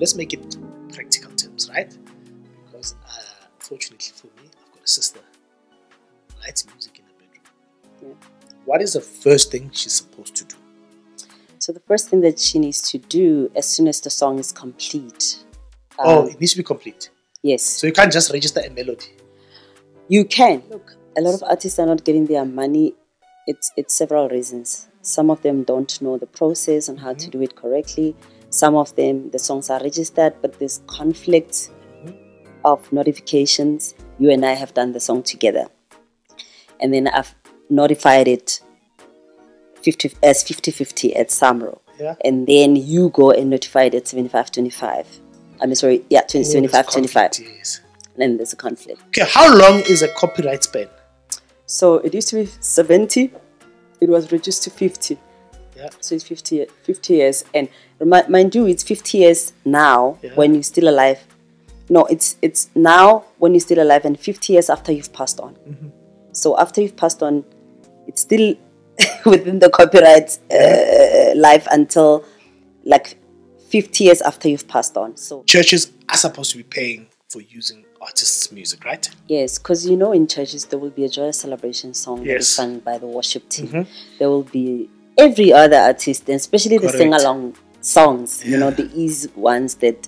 let's make it practical terms, right? Because fortunately for me, I've got a sister who writes music in the bedroom. Yeah. What is the first thing she's supposed to do? So the first thing that she needs to do as soon as the song is complete. It needs to be complete. Yes. So you can't just register a melody. You can. Look, a lot of artists are not getting their money. It's several reasons. Some of them don't know the process on how to do it correctly. Some of them, the songs are registered, but there's conflict of notifications. You and I have done the song together. And then I've notified it 50-50 at Samro. Yeah. And then you go and notify it at 75-25. 25-25. Yes. And then there's a conflict. Okay, how long is a copyright span? So it used to be 70. It was reduced to 50. Yeah. So it's 50 years. And mind you, it's 50 years now when you're still alive. No, it's now when you're still alive and 50 years after you've passed on. Mm-hmm. So after you've passed on, it's still within the copyright life until like 50 years after you've passed on. So churches are supposed to be paying for using artists' music, right? Yes, because you know in churches there will be a joyous celebration song that is sung by the worship team. Mm-hmm. There will be every other artist, and especially the sing-along songs, you know, the easy ones that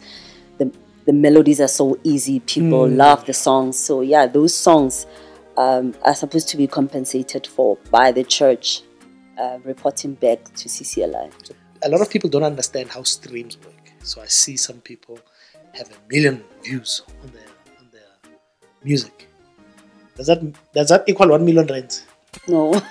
the melodies are so easy. People love the songs. So yeah, those songs are supposed to be compensated for by the church, reporting back to CCLI. So a lot of people don't understand how streams work. So I see some people have 1 million views on their music. Does that equal 1 million rands? No.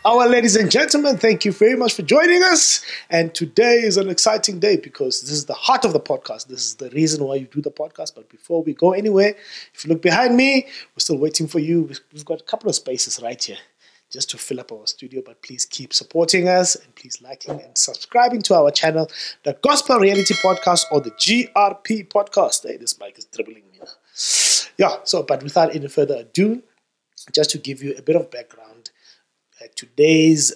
Our ladies and gentlemen, thank you very much for joining us. And today is an exciting day because this is the heart of the podcast. This is the reason why you do the podcast. But before we go anywhere, if you look behind me, we're still waiting for you. We've got a couple of spaces right here just to fill up our studio. But please keep supporting us and please liking and subscribing to our channel, the Gospel Reality Podcast or the GRP Podcast. Hey, this mic is dribbling me now. Yeah, but without any further ado, just to give you a bit of background, today's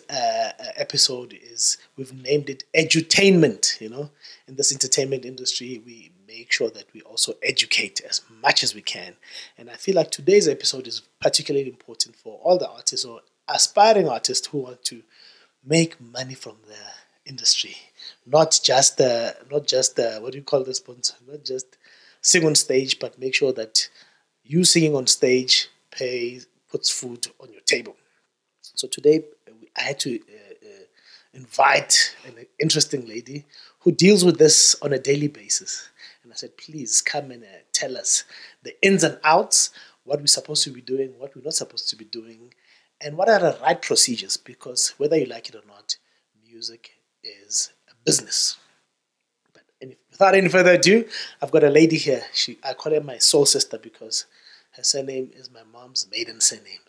episode is, we've named it Edutainment. You know, in this entertainment industry, we make sure that we also educate as much as we can. And I feel like today's episode is particularly important for all the artists or aspiring artists who want to make money from the industry. Not just what do you call this, sponsor? Not just sing on stage, but make sure that you singing on stage puts food on your table. So today I had to invite an interesting lady who deals with this on a daily basis. And I said, please come and tell us the ins and outs, what we're supposed to be doing, what we're not supposed to be doing, and what are the right procedures. Because whether you like it or not, music is a business. But without any further ado, I've got a lady here. I call her my soul sister because her surname is my mom's maiden surname.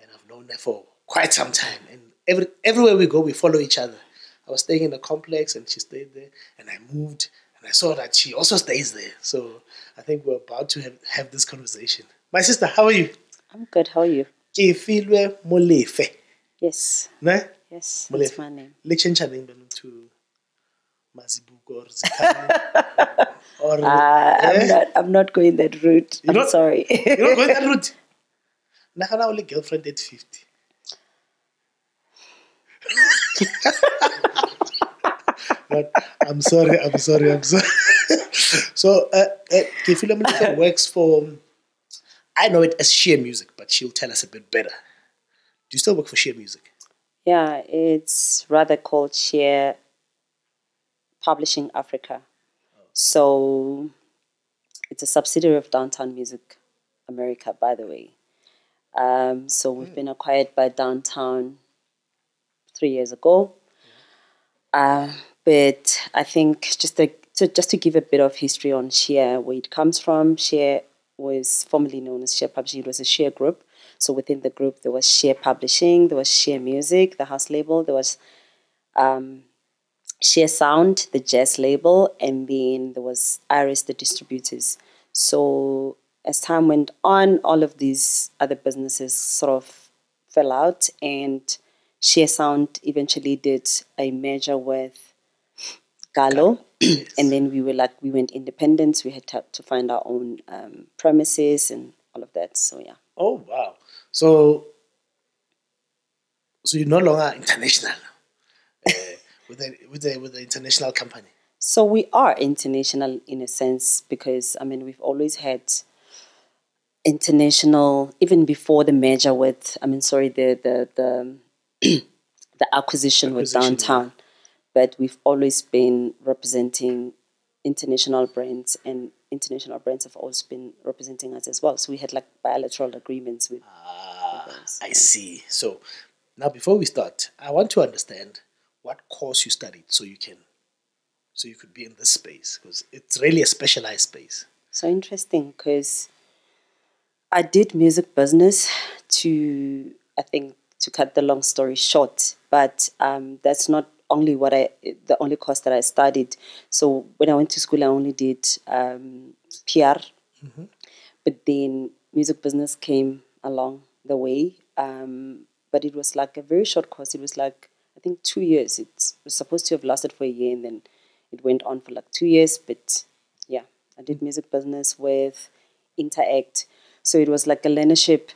And I've known her for quite some time. And everywhere we go, we follow each other. I was staying in a complex and she stayed there. And I moved and I saw that she also stays there. So I think we're about to have this conversation. My sister, how are you? I'm good. How are you? Kefiloe Molefe. Yes. Ne? Yes, Molefe. that's my name. Lechencha name to Mazibuko or Zikani. I'm not going that route. I'm sorry. You're not going that route? Nakana only girlfriend at 50. But I'm sorry. So, Kefiloe Molefe works for, I know it as Sheer Music, but she'll tell us a bit better. Do you still work for Sheer Music? Yeah, it's rather called Sheer Publishing Africa. So it's a subsidiary of Downtown Music America, by the way. So we've been acquired by Downtown 3 years ago. But I think just to give a bit of history on Sheer, where it comes from, Sheer was formerly known as Sheer Publishing. It was a Sheer group. So within the group, there was Sheer Publishing, there was Sheer Music, the house label, there was Sheer Sound, the jazz label, and then there was Iris, the distributors. So as time went on, all of these other businesses sort of fell out, and Share Sound eventually did a merger with Gallo. Yes. And then we went independent. We had to find our own premises and all of that. So yeah. Oh wow! So you're no longer international with the international company. So we are international in a sense because we've always had international even before the merger with the acquisition with Downtown, but we've always been representing international brands, and international brands have always been representing us as well. So we had like bilateral agreements with those. I see. So now before we start, I want to understand what course you studied so you could be in this space, because it's really a specialized space. So interesting, because I did music business to cut the long story short, but that's not only the only course that I studied. So when I went to school, I only did PR, but then music business came along the way. But it was like a very short course. It was like, I think 2 years. It was supposed to have lasted for a year, and then it went on for like 2 years. But yeah, I did music business with Interact. So it was like a learnership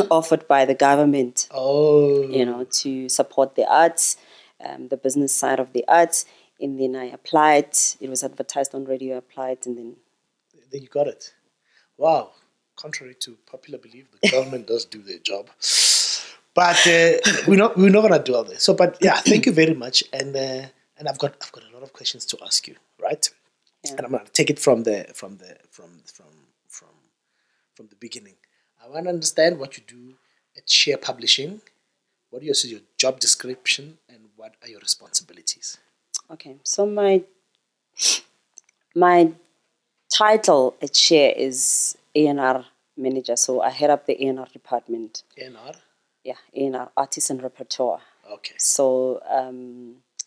offered by the government, to support the arts, the business side of the arts. And then I applied. It was advertised on radio. I applied, and then you got it. Wow. Contrary to popular belief, the government does do their job. But we're not gonna do all this. So, but yeah, thank you very much. And I've got a lot of questions to ask you, right? Yeah. And I'm gonna take it from the beginning. I want to understand what you do at Share Publishing. What is your job description, and what are your responsibilities? Okay, so my title at Share is A&R manager. So I head up the A&R department. A&R? Yeah, A&R, artists and repertoire. Okay. So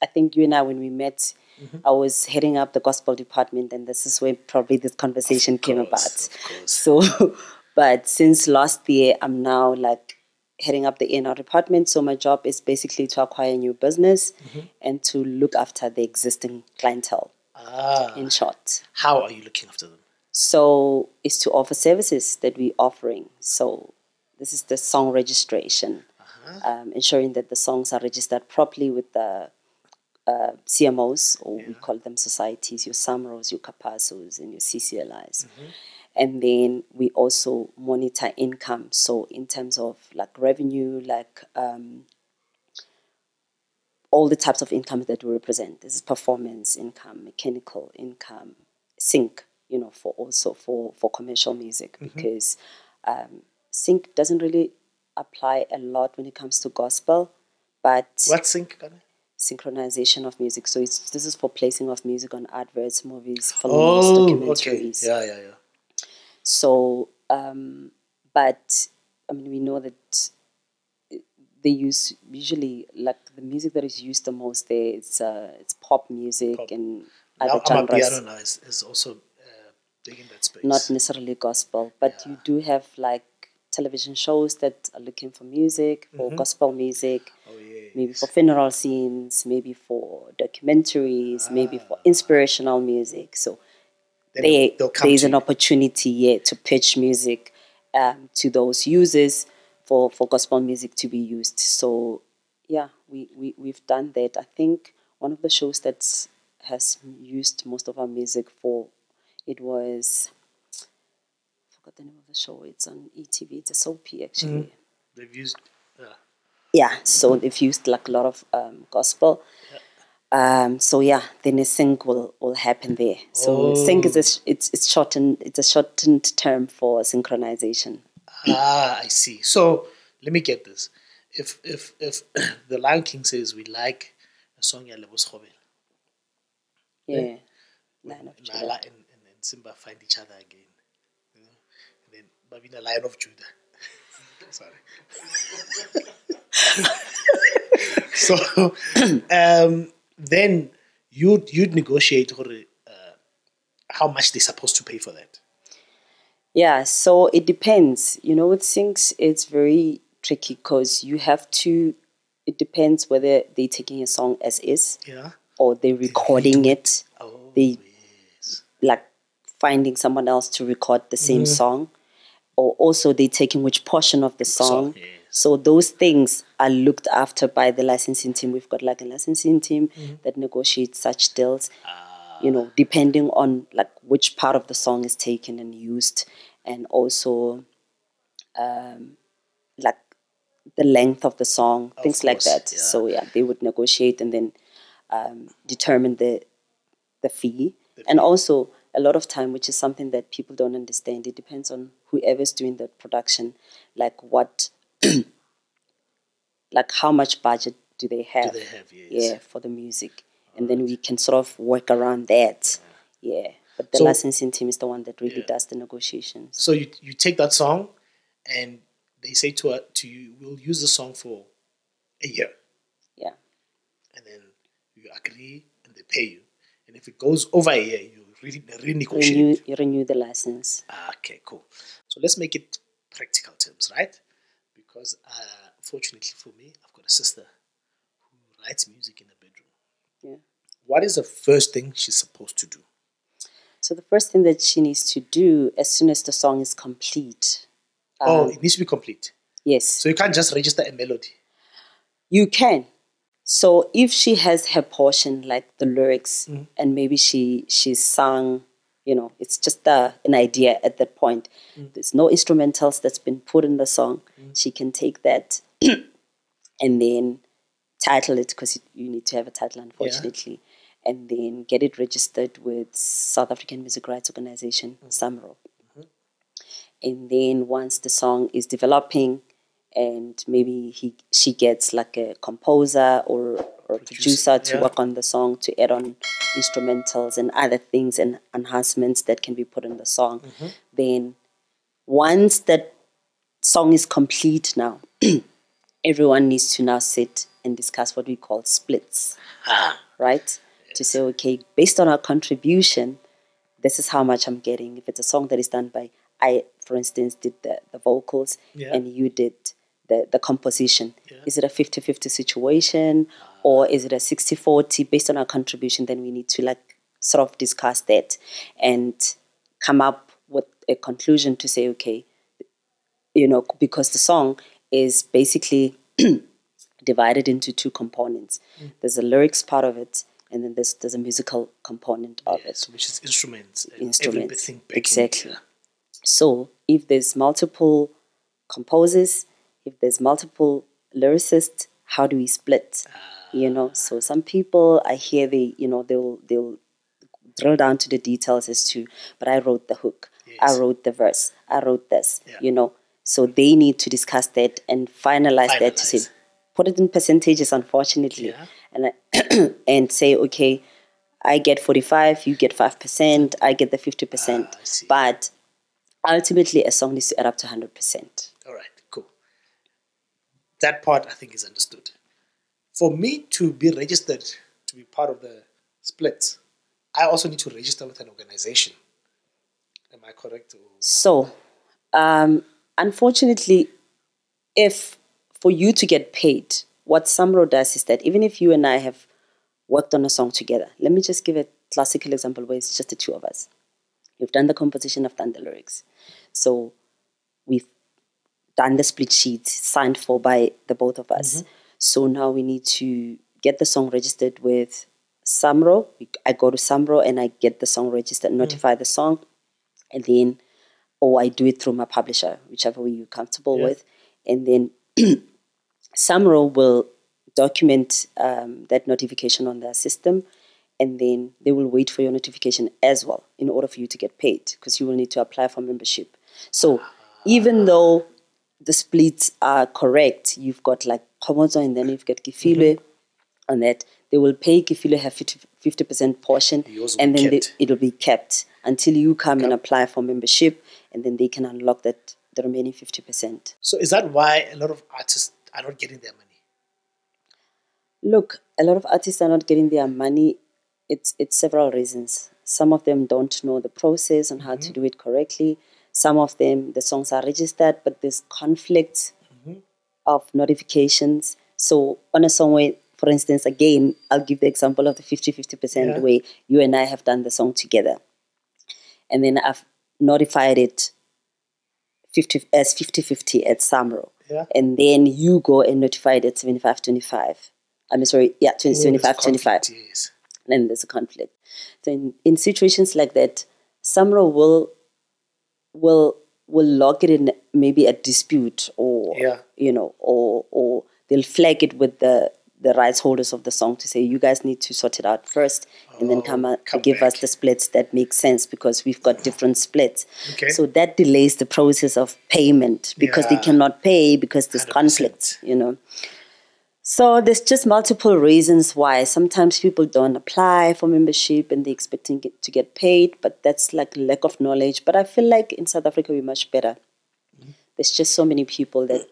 I think you and I, when we met, I was heading up the gospel department, and this is where probably this conversation came about. Of course. So, but since last year, I'm now like heading up the A&R department. So my job is basically to acquire new business and to look after the existing clientele. In short. How are you looking after them? So it's to offer services that we're offering. So this is the song registration, ensuring that the songs are registered properly with the CMOs, or we call them societies, your SAMROs, your CAPASOs, and your CCLIs. And then we also monitor income. So in terms of like revenue, like all the types of income that we represent. This is performance income, mechanical income, sync, for commercial music, because sync doesn't really apply a lot when it comes to gospel. But what's sync? Synchronization of music. So this is for placing of music on adverts, movies, films, documentaries. Okay. Yeah. So, but we know that they use usually like the music that is used the most there. It's pop music and other genres. Amapiano is also big in that space. Not necessarily gospel, but you do have like television shows that are looking for music, for gospel music, maybe for funeral scenes, maybe for documentaries, maybe for inspirational music. So there's an opportunity to pitch music to those users for gospel music to be used. So yeah, we've done that. I think one of the shows that has used most of our music for it was, I forgot the name of the show. It's on ETV. It's a soapy actually. They've used so they've used like a lot of gospel. So yeah, then a sync will happen there. So sync is it's a shortened term for synchronization. I see. So let me get this. If the Lion King says we like a song ya Lebo Schobela, Nala and Simba find each other again, and then Babina, Lion of Judah. Sorry. So then you'd negotiate how much they're supposed to pay for that. Yeah, so it depends. With syncs, it's very tricky because you have to, it depends whether they're taking a song as is, or they're recording it. They like finding someone else to record the same song, or also they're taking which portion of the song. So those things are looked after by the licensing team. We've got like a licensing team that negotiates such deals, depending on like which part of the song is taken and used, and also like the length of the song, things like that. So yeah, they would negotiate and then determine the fee. And also a lot of time, which is something that people don't understand, it depends on whoever's doing the production, like what, like how much budget do they have? Yeah, for the music. And then we can sort of work around that. Yeah. But the licensing team is the one that really does the negotiations. So you take that song and they say to you, we'll use the song for a year. Yeah. And then you agree and they pay you. And if it goes over a year, you renegotiate. You renew the license. Okay, cool. So let's make it practical terms, right? Because fortunately for me, I've got a sister who writes music in the bedroom. Yeah. What is the first thing she's supposed to do? So the first thing that she needs to do as soon as the song is complete. It needs to be complete. Yes. So you can't just register a melody. You can. So if she has her portion, like the lyrics, and maybe she sang, it's just an idea at that point. There's no instrumentals that's been put in the song. She can take that and then title it, because you need to have a title, unfortunately, and then get it registered with South African Music Rights Organization, SAMRO. And then once the song is developing, and maybe she gets like a composer or a producer to work on the song, to add on instrumentals and other things and enhancements that can be put in the song. Then once that song is complete now, everyone needs to now sit and discuss what we call splits, right? Yes. To say, okay, based on our contribution, this is how much I'm getting. If it's a song that is done by, I, for instance, did the vocals and you did the composition. Is it a 50-50 situation or is it a 60-40? Based on our contribution, then we need to like sort of discuss that and come up with a conclusion to say, okay, because the song is basically divided into two components. There's a lyrics part of it, and then there's a musical component of it. Which is instruments. Everything exactly. So if there's multiple composers, if there's multiple lyricists, how do we split? So some people I hear they'll drill down to the details as to, but I wrote the hook, I wrote the verse, I wrote this, So they need to discuss that and finalize that to say, put it in percentages, unfortunately, and say, okay, I get 45, you get 5%, I get the 50%. But ultimately, a song needs to add up to 100%. All right, cool. That part, I think, is understood. For me to be registered to be part of the splits, I also need to register with an organization. Am I correct? So, unfortunately, if for you to get paid, what SAMRO does is that even if you and I have worked on a song together, let me just give a classical example where it's just the two of us. You've done the composition, I've done the lyrics. So we've done the split sheet signed for by the both of us. So now we need to get the song registered with SAMRO. I go to SAMRO and I get the song registered, notify the song, and then, or I do it through my publisher, whichever way you're comfortable with. And then SAMRO will document that notification on their system, and then they will wait for your notification as well in order for you to get paid, because you will need to apply for membership. So even though the splits are correct, you've got like Komodo and then you've got Kefiloe on that, they will pay Kefiloe have 50% portion, and then it'll be kept until you come and apply for membership, and then they can unlock the remaining 50%. So is that why a lot of artists are not getting their money? Look, a lot of artists are not getting their money. It's several reasons. Some of them don't know the process on how to do it correctly. Some of them, the songs are registered, but there's conflicts of notifications. So on a song where, for instance, again, I'll give the example of the 50-50% where you and I have done the song together. And then I've notified it 50 at Samro. Yeah. And then you go and notify it at 75-25. 25-25. Yes. And then there's a conflict. So in situations like that, Samro will log it in maybe a dispute, or or they'll flag it with the rights holders of the song to say, you guys need to sort it out first, and then come give back. us the splits that make sense, because we've got different splits. Okay. So that delays the process of payment, because they cannot pay because there's 100%. Conflict, So there's just multiple reasons why. Sometimes people don't apply for membership and they're expecting to get paid, but that's like lack of knowledge. But I feel like in South Africa, we're much better. There's just so many people that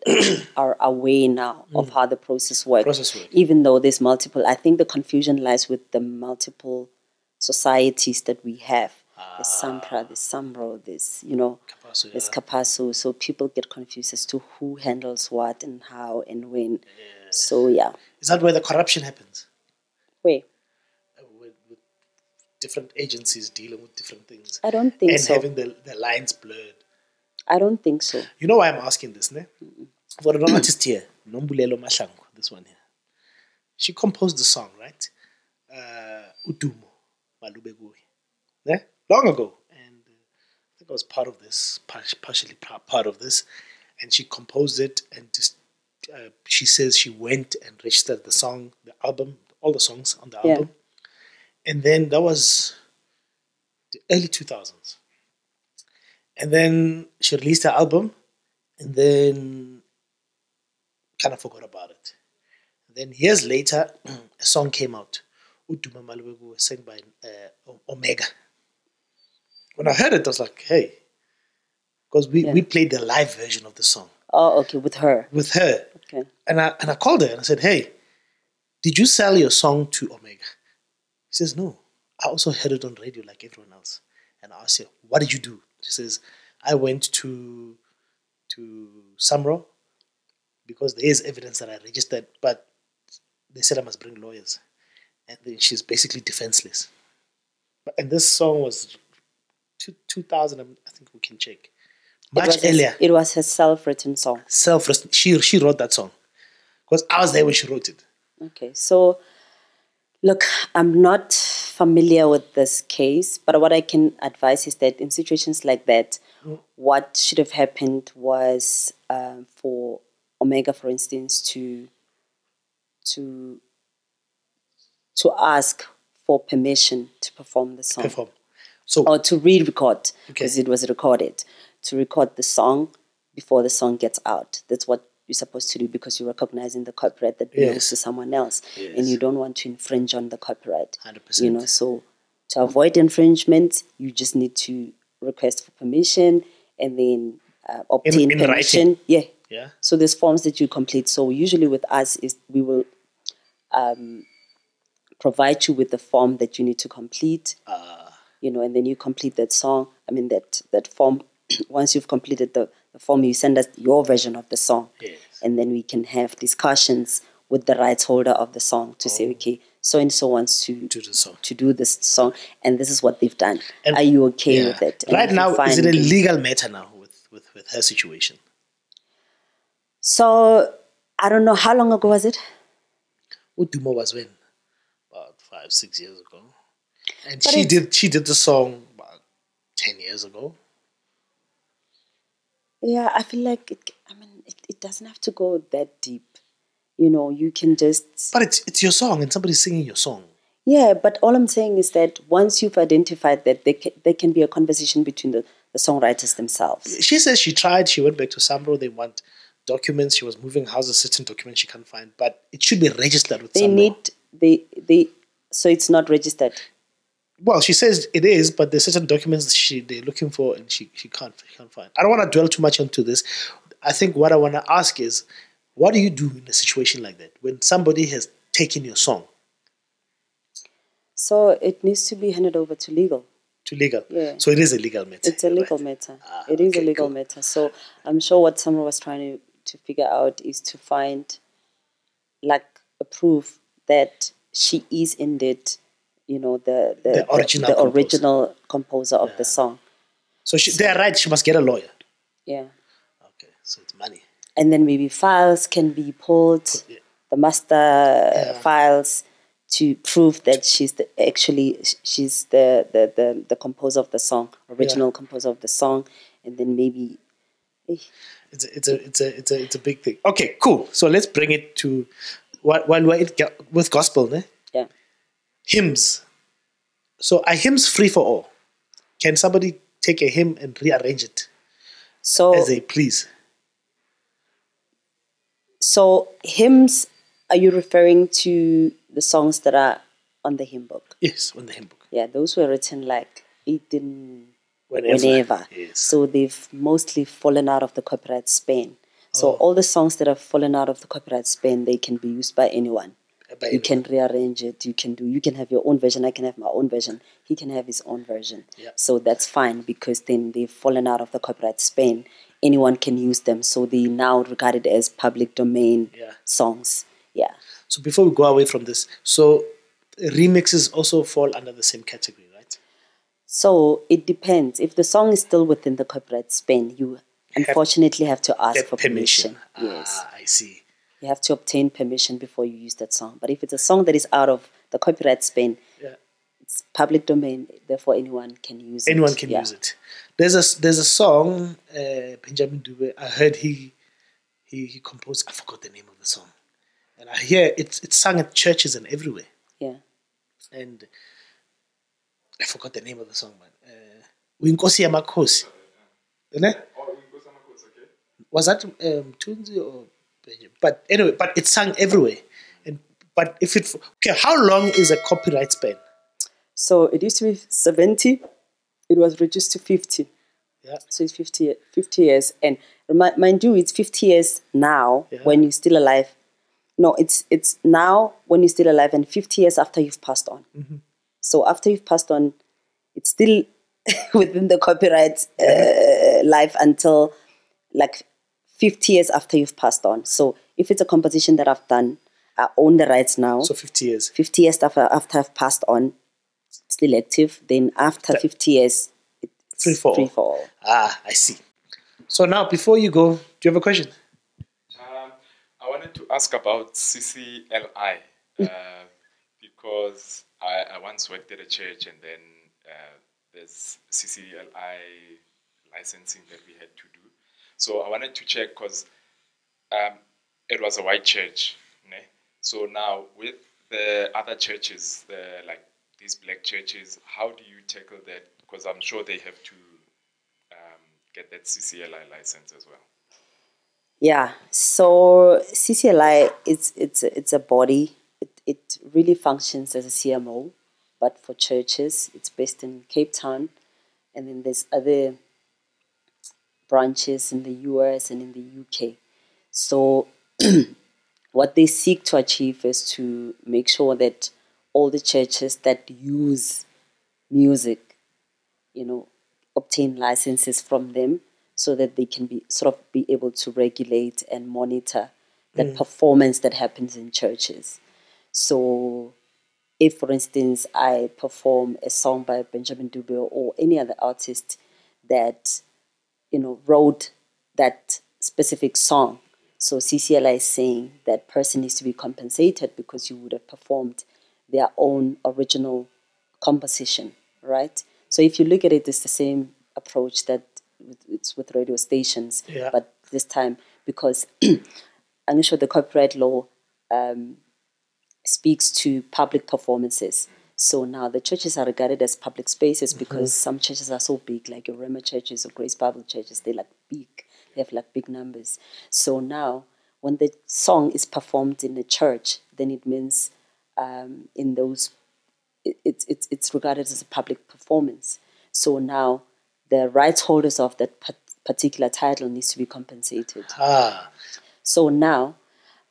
are aware now of how the process works. Even though there's multiple, I think the confusion lies with the multiple societies that we have. There's Sampra, there's Samro, there's, Kapaso, there's Kapaso. So people get confused as to who handles what and how and when. So, yeah. Is that where the corruption happens? Where? With different agencies dealing with different things. I don't think so. And having the lines blurred. I don't think so. You know why I'm asking this, ne? For an artist here, Nombulelo Mahlangu, this one here. She composed the song, right? Udumo, Malubegui. Yeah? Long ago. And I think I was part of this, partially part of this. And she composed it, and just she says she went and registered the song, the album, all the songs on the album. And then that was the early 2000s. And then she released her album, and then kind of forgot about it. And then years later, a song came out. Uduma Malubegu was sang by Omega. When I heard it, I was like, hey, because we played the live version of the song. Oh, okay, with her. With her. Okay. And I called her and I said, hey, did you sell your song to Omega? She says, no. I also heard it on radio like everyone else. And I asked her, what did you do? She says, I went to Samro because there is evidence that I registered, but they said I must bring lawyers. And then she's basically defenseless. And this song was 2000, I think we can check. Much earlier. It was her self-written song. Self-written. She wrote that song. Because I was there when she wrote it. Okay, so look, I'm not familiar with this case, but what I can advise is that in situations like that, what should have happened was for Omega, for instance, to ask for permission to perform the song. Or to re-record, because it was recorded. To record the song before the song gets out. That's what you're supposed to do, because you're recognizing the copyright that belongs to someone else. Yes. And you don't want to infringe on the copyright. 100%. So to avoid infringement, you just need to request for permission and then obtain permission. Writing. Yeah. So there's forms that you complete. So usually with us, is we will provide you with the form that you need to complete. And then you complete that song. That form. Once you've completed the form, you send us your version of the song. Yes. And then we can have discussions with the rights holder of the song to say, okay, so-and-so wants to do this song, and this is what they've done. And are you okay with it? And right now, is it a legal matter now with her situation? So, I don't know. How long ago was it? Udumo was when? About 5-6 years ago. And she did the song about 10 years ago. Yeah, I feel like it doesn't have to go that deep. You can just... But it's your song and somebody's singing your song. Yeah, but all I'm saying is that once you've identified that there can be a conversation between the songwriters themselves. She says she tried, she went back to Samro, they want documents, she was moving houses, certain documents she can't find, but it should be registered with Samro. So it's not registered? Well, she says it is, but there's certain documents they're looking for and she can't find. I don't want to dwell too much into this. I think what I want to ask is, what do you do in a situation like that when somebody has taken your song? So it needs to be handed over to legal. to legal. Yeah. So it is a legal matter. It's a legal matter. It is a legal matter. So I'm sure what someone was trying to figure out is to find like a proof that she is indeed, the original composer of the song. So they are right. She must get a lawyer. Yeah. Okay. So it's money. And then maybe files can be pulled, the master files, to prove that she's the composer of the song, original composer of the song, and then maybe it's a big thing. Okay, cool. So let's bring it to while we're with gospel, ne? Yeah. Hymns. So are hymns free for all? Can somebody take a hymn and rearrange it as they please? So hymns, are you referring to the songs that are on the hymn book? Yes, on the hymn book. Yeah, those were written like whenever. Yes. So they've mostly fallen out of the copyright span. So all the songs that have fallen out of the copyright span, they can be used by anyone. You can rearrange it. You can have your own version. I can have my own version. He can have his own version. Yeah. So that's fine because then they've fallen out of the copyright span. Anyone can use them. So they now regarded as public domain songs. Yeah. So before we go away from this, so remixes also fall under the same category, right? So it depends. If the song is still within the copyright span, you unfortunately have to ask for permission. Yes. I see. You have to obtain permission before you use that song. But if it's a song that is out of the copyright span, it's public domain, therefore anyone can use it. Anyone can use it. There's a song, Benjamin Dube, I heard he composed, I forgot the name of the song. And I hear it's sung at churches and everywhere. Yeah. And I forgot the name of the song, man. Winkosi Yamakosi. Was that Tunzi or Benjamin? But anyway, but it's sung everywhere. How long is a copyright span? So it used to be 70. It was reduced to 50. Yeah. So it's 50 years. And mind you, it's 50 years now when you're still alive. No, it's now when you're still alive and 50 years after you've passed on. Mm-hmm. So after you've passed on, it's still within the copyright life until like 50 years after you've passed on. So if it's a composition that I've done, I own the rights now. So 50 years. 50 years after I've passed on, still active. Then after 50 years, it's free for all. I see. So now, before you go, do you have a question? I wanted to ask about CCLI because I once worked at a church and then there's CCLI licensing that we had to do. So I wanted to check because it was a white church. Ne? So now with the other churches, like these black churches, how do you tackle that? Because I'm sure they have to get that CCLI license as well. Yeah, so CCLI it's a body. It really functions as a CMO, but for churches, it's based in Cape Town, and then there's other branches in the US and in the UK. So what they seek to achieve is to make sure that all the churches that use music, obtain licenses from them, so that they can be able to regulate and monitor that performance that happens in churches. So if, for instance, I perform a song by Benjamin Dube or any other artist that, wrote that specific song, so CCLI is saying that person needs to be compensated because you would have performed their own original composition, right? So if you look at it, it's the same approach that it's with radio stations, but this time because I'm sure the copyright law speaks to public performances. So now the churches are regarded as public spaces because some churches are so big, like your Rema churches or Grace Bible churches, they're like big. They have like big numbers. So now when the song is performed in a church, then it means in those, it's regarded as a public performance. So now the rights holders of that particular title needs to be compensated. So now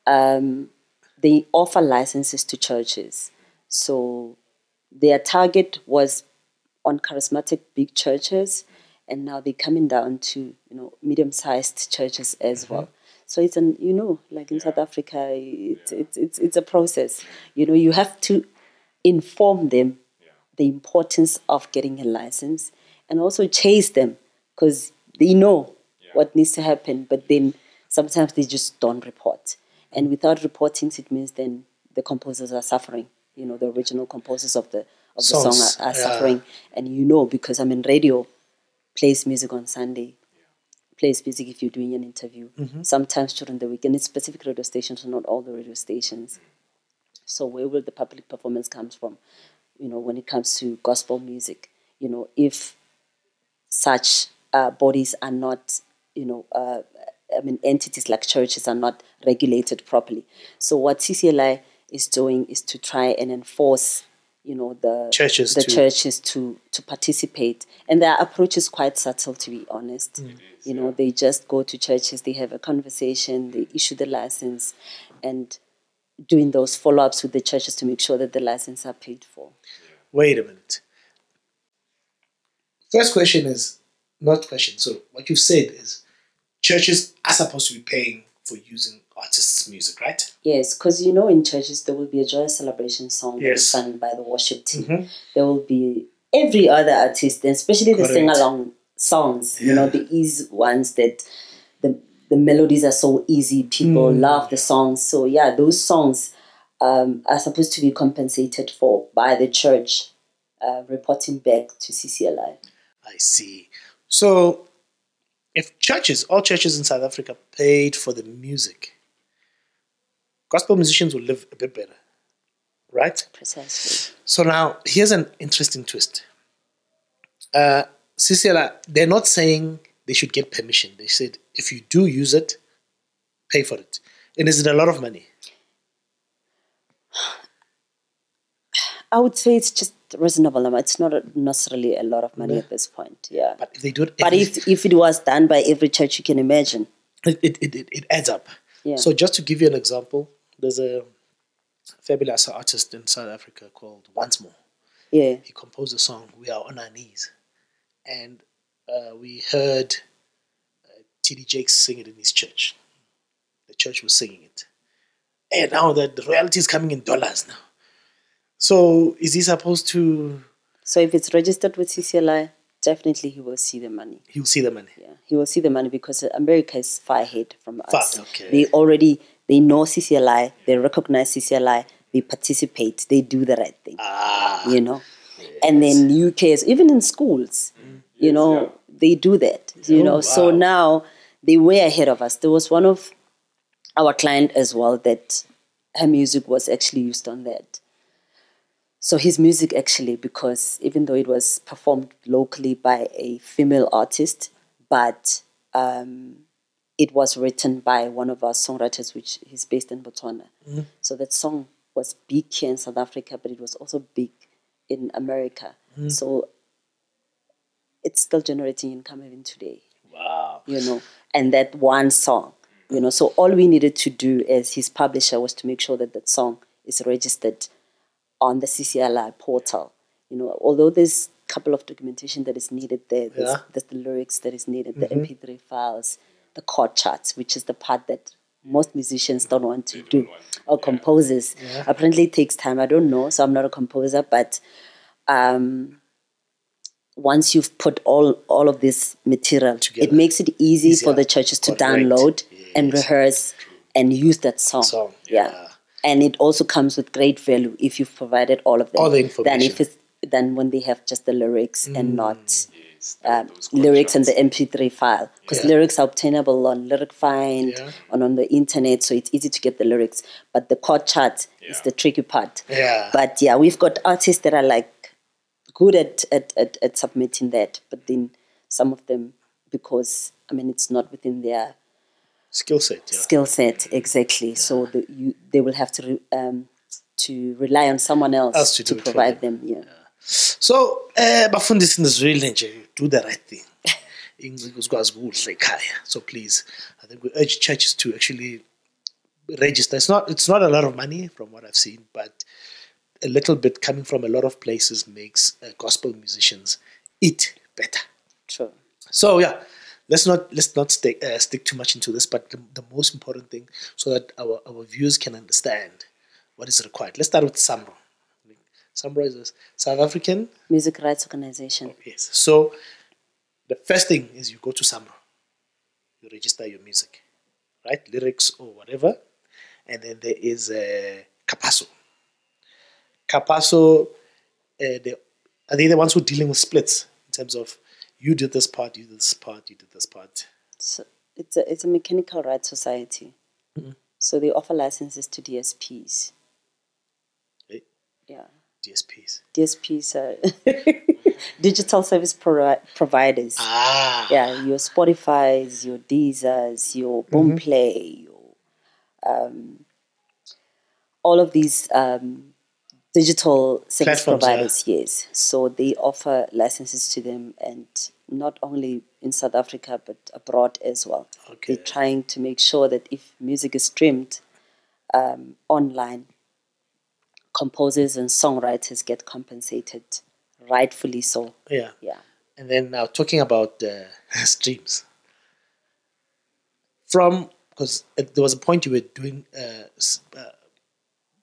they offer licenses to churches. So their target was on charismatic big churches, and now they're coming down to medium-sized churches as well. So it's like in South Africa, it's a process. You have to inform them the importance of getting a license, and also chase them because they know what needs to happen, but then sometimes they just don't report. And without reporting, it means then the composers are suffering. The original composers of the song are suffering. And because radio plays music on Sunday, plays music if you're doing an interview, sometimes during the week, and it's specific radio stations, not all the radio stations. So where will the public performance come from? When it comes to gospel music, if such bodies are not, entities like churches are not regulated properly. So what CCLI is doing is to try and enforce, the churches to participate. And their approach is quite subtle, to be honest. They just go to churches, they have a conversation, they issue the license, and doing those follow-ups with the churches to make sure that the license are paid for. Wait a minute. First question is, not question, so what you've said is churches are supposed to be paying for using artists' music, right? Yes, because in churches there will be a joyous celebration song that is sung by the worship team. There will be every other artist, and especially the sing-along songs, the easy ones that the melodies are so easy, people love the songs. So yeah, those songs are supposed to be compensated for by the church, reporting back to CCLI. I see. So if all churches in South Africa paid for the music, gospel musicians will live a bit better, right? Precisely. So now, here's an interesting twist. CCLI, they're not saying they should get permission. They said, if you do use it, pay for it. And is it a lot of money? I would say it's just reasonable amount. It's not necessarily a lot of money at this point. Yeah. But if they do it, if it was done by every church, you can imagine. It adds up. Yeah. So just to give you an example, there's a fabulous artist in South Africa called Once More. Yeah. He composed a song, We Are On Our Knees. And we heard T.D. Jakes sing it in his church. The church was singing it. And now the royalty is coming in dollars now. So is he supposed to... So if it's registered with CCLI, definitely he will see the money. He will see the money. Yeah, he will see the money because America is far ahead from us. Okay. They know CCLI, they recognize CCLI, they participate, they do the right thing. Yes. And then UK, even in schools, they do that. Wow. So now they way ahead of us. There was one of our client as well that her music was actually used on that. So his music actually, because even though it was performed locally by a female artist, but it was written by one of our songwriters, which is based in Botswana. So that song was big here in South Africa, but it was also big in America. So it's still generating income even today. Wow. And that one song, so all we needed to do as his publisher was to make sure that that song is registered on the CCLI portal. Although there's a couple of documentation that is needed there, there's the lyrics that is needed, the MP3 files, the chord charts, which is the part that most musicians don't want to do, or composers. Apparently it takes time. I don't know, so I'm not a composer, but once you've put all of this material together, it makes it easy for the churches to download and rehearse and use that song. Yeah. And it also comes with great value if you've provided all of them. All the information. Than when they have just the lyrics and not lyrics and the MP3 file. Because lyrics are obtainable on Lyric Find and on the internet, so it's easy to get the lyrics. But the chord chart is the tricky part. Yeah. But yeah, we've got artists that are like good at submitting that, but then some of them, because it's not within their skill set, exactly. So they will have to rely on someone else to provide them. Yeah. So, bafundisi nizwile nje, do the right thing. So please, I think we urge churches to actually register. It's not a lot of money from what I've seen, but a little bit coming from a lot of places makes gospel musicians eat better. True. So yeah, let's not stick too much into this, but the most important thing, so that our viewers can understand what is required. Let's start with SAMRO. SAMRO is a South African Music Rights Organization. Oh, yes. So the first thing is you go to SAMRO, you register your music, right? Lyrics or whatever, and then there is Capasso. Capasso, are they the ones who are dealing with splits in terms of you did this part, you did this part, you did this part? So it's a mechanical rights society. Mm-hmm. So they offer licenses to DSPs. Right? Yeah. DSPs. DSPs are digital service providers. Ah. Yeah, your Spotify's, your Deezer's, your Boomplay, your all of these digital service Platforms, providers, yes. So they offer licenses to them, and not only in South Africa, but abroad as well. Okay. They're trying to make sure that if music is streamed online, composers and songwriters get compensated, rightfully so. Yeah. Yeah. And then now talking about streams. Because there was a point you were doing,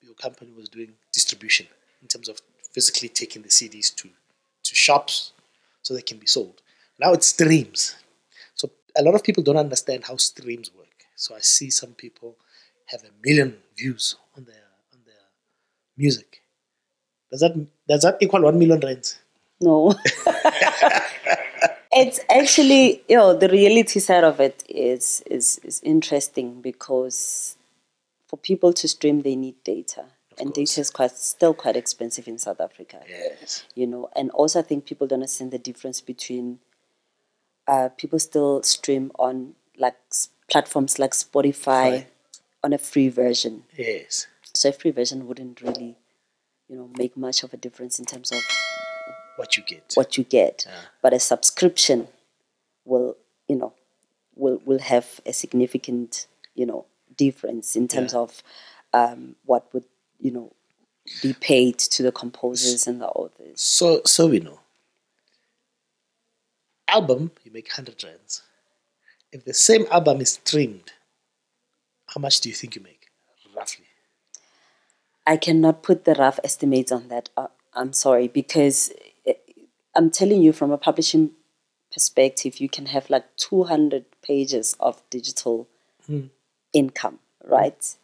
your company was doing distribution in terms of physically taking the CDs to shops so they can be sold. Now it's streams. So a lot of people don't understand how streams work. So I see some people have 1 million views on their music. Does that equal 1 million rands? No. It's actually, the reality side of it is interesting, because for people to stream, they need data. And data is still quite expensive in South Africa. Yes. And also I think people don't understand the difference between people still stream on like platforms like Spotify on a free version. Yes. So a free version wouldn't really, make much of a difference in terms of what you get. Yeah. But a subscription will have a significant, difference in terms of what would, be paid to the composers and the authors. So we know. Album, you make 100 rands. If the same album is streamed, how much do you think you make, roughly? I cannot put the rough estimates on that. I'm sorry, because I'm telling you, from a publishing perspective, you can have like 200 pages of digital income, right?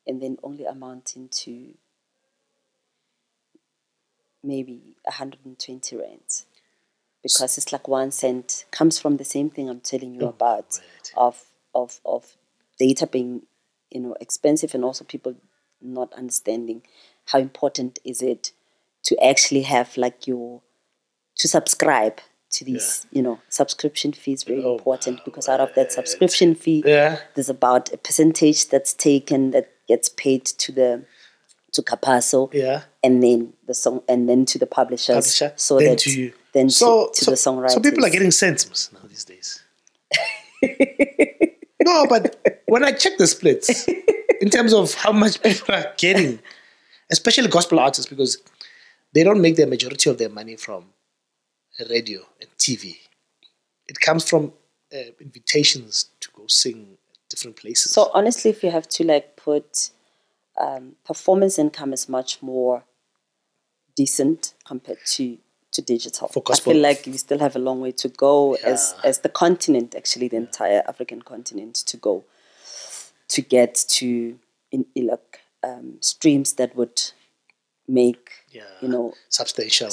And then only amounting to maybe 120 rands. Because it's like 1 cent, comes from the same thing I'm telling you about, of data being, expensive, and also people not understanding how important is it to actually have like to subscribe to these, subscription fees, very important, because out of that subscription fee, there's about a percentage that's taken that gets paid to Capasso, and then the song, and then to the publishers, so then that to then to the songwriters. So people are getting cents now these days. No, but when I check the splits in terms of how much people are getting, especially gospel artists, because they don't make the majority of their money from radio and TV. It comes from invitations to go sing different places. So honestly, if you have to put performance income is much more decent compared to digital. For gospel, I feel like we still have a long way to go as the continent, actually the entire African continent, to go to get to streams that would make substantial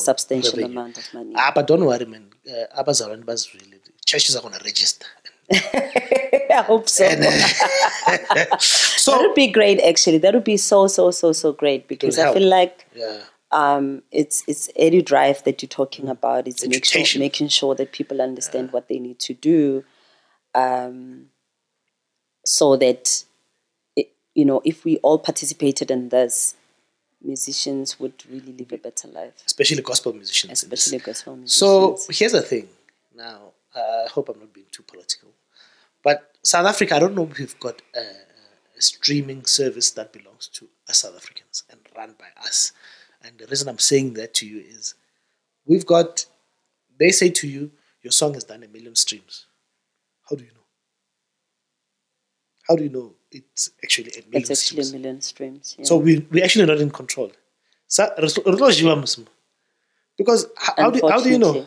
amount of money. But don't worry, man. Really, churches are going to register. I hope so. So that would be great, actually. That would be so great, because I feel like it's EduDrive that you're talking about. It's making sure that people understand what they need to do, so that if we all participated in this, musicians would really live a better life. Especially gospel musicians. So here's the thing. Now, I hope I'm not being too political, but South Africa, I don't know if we've got a streaming service that belongs to us South Africans and run by us. And the reason I'm saying that to you is they say to you, your song has done 1 million streams. How do you know? How do you know it's actually 1 million It's actually streams? 1 million streams. Yeah. So we're actually not in control. Because how do you know?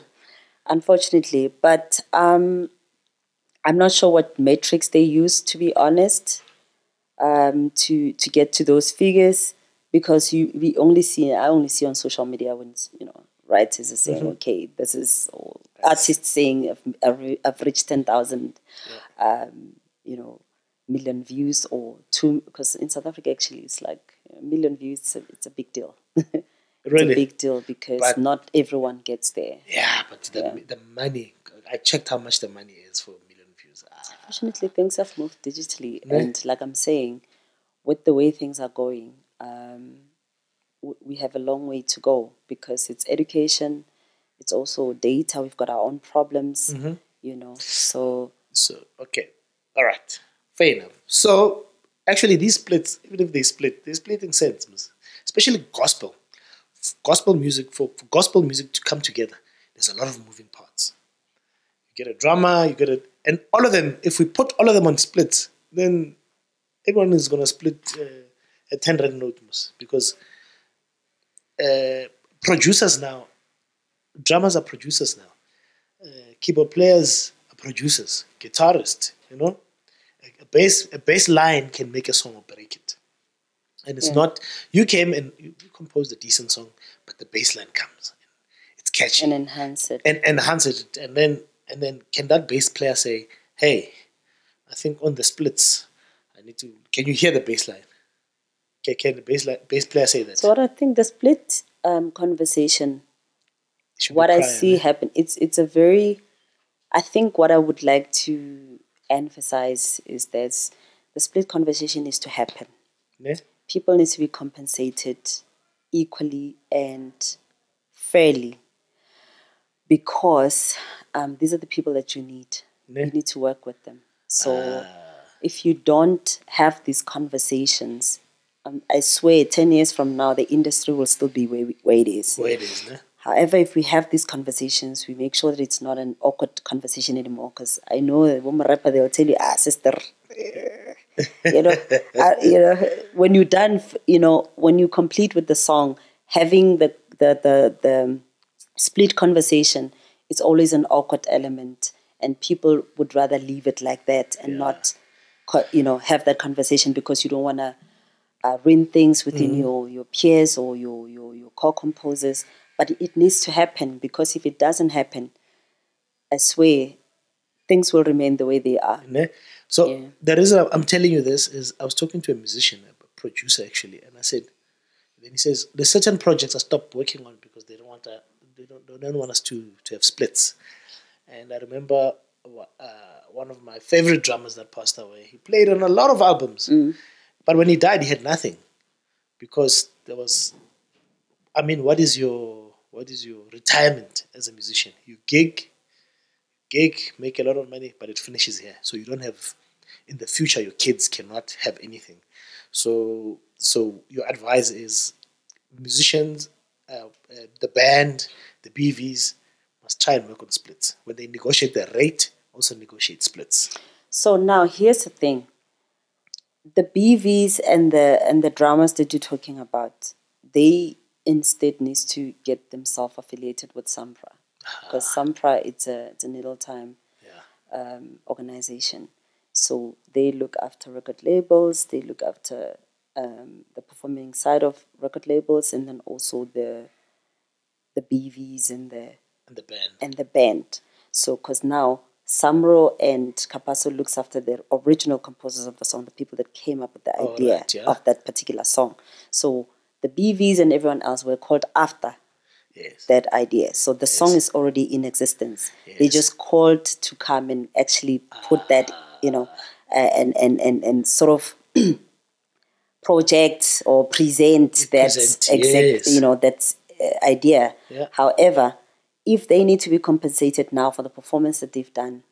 Unfortunately, but I'm not sure what metrics they use, to be honest, to get to those figures, because I only see on social media when writers are saying, okay, this is, or artists saying I've reached 10,000, million views, or two, because in South Africa actually it's like 1 million views. It's a big deal. Really? It's a big deal because not everyone gets there. Yeah, but the money, I checked how much the money is for 1 million views. Fortunately, things have moved digitally. And like I'm saying, with the way things are going, we have a long way to go, because it's education, it's also data. We've got our own problems, so okay. All right. Fair enough. So, actually, these splits, even if they split, they split in sense, especially gospel. Gospel music, for gospel music to come together, there's a lot of moving parts. You get a drummer, and all of them, if we put all of them on splits, then everyone is going to split a 10 rand note, because producers now, drummers are producers now, keyboard players are producers, guitarists, a bass line can make a song or break it. And it's not, you came and you composed a decent song, but the bass line comes. It's catchy. And enhance it. And enhance it. And then can that bass player say, hey, I think on the splits, can you hear the bass line? Can the bass player say that? So what I think the split conversation, what I see happen, it's a very, I think what I would like to emphasize is that the split conversation needs to happen. Yeah. People need to be compensated equally and fairly, because these are the people that you need. Yeah. You need to work with them. So if you don't have these conversations, I swear 10 years from now, the industry will still be where it is. Where it is, né? However, if we have these conversations, we make sure that it's not an awkward conversation anymore. Because I know that when rapper, they'll tell you, sister, when you're done, when you complete with the song, having the split conversation, it's always an awkward element, and people would rather leave it like that and not, have that conversation, because you don't want to ruin things within your peers or your co-composers. But it needs to happen, because if it doesn't happen, I swear, things will remain the way they are. So I'm telling you this, is I was talking to a musician, a producer actually, and I said, then he says, there's certain projects I stopped working on because they don't want us to have splits. And I remember one of my favorite drummers that passed away, he played on a lot of albums, but when he died, he had nothing, because there was, what is your retirement as a musician? You gig, make a lot of money, but it finishes here. So you don't have, in the future, your kids cannot have anything. So your advice is musicians, the band, the BVs must try and work on splits. When they negotiate their rate, also negotiate splits. So now here's the thing. The BVs and the drummers that you're talking about, they instead needs to get themselves affiliated with SAMPRA, because SAMPRA it's a needle time organization. So they look after record labels, they look after the performing side of record labels, and then also the BVs and the band. So because now Samro and Kapaso looks after the original composers of the song, the people that came up with the idea of that particular song. So the BVs and everyone else were called after that idea. So the song is already in existence. They just called to come and actually put that, and sort of project or present that idea. Yeah. However, if they need to be compensated now for the performance that they've done,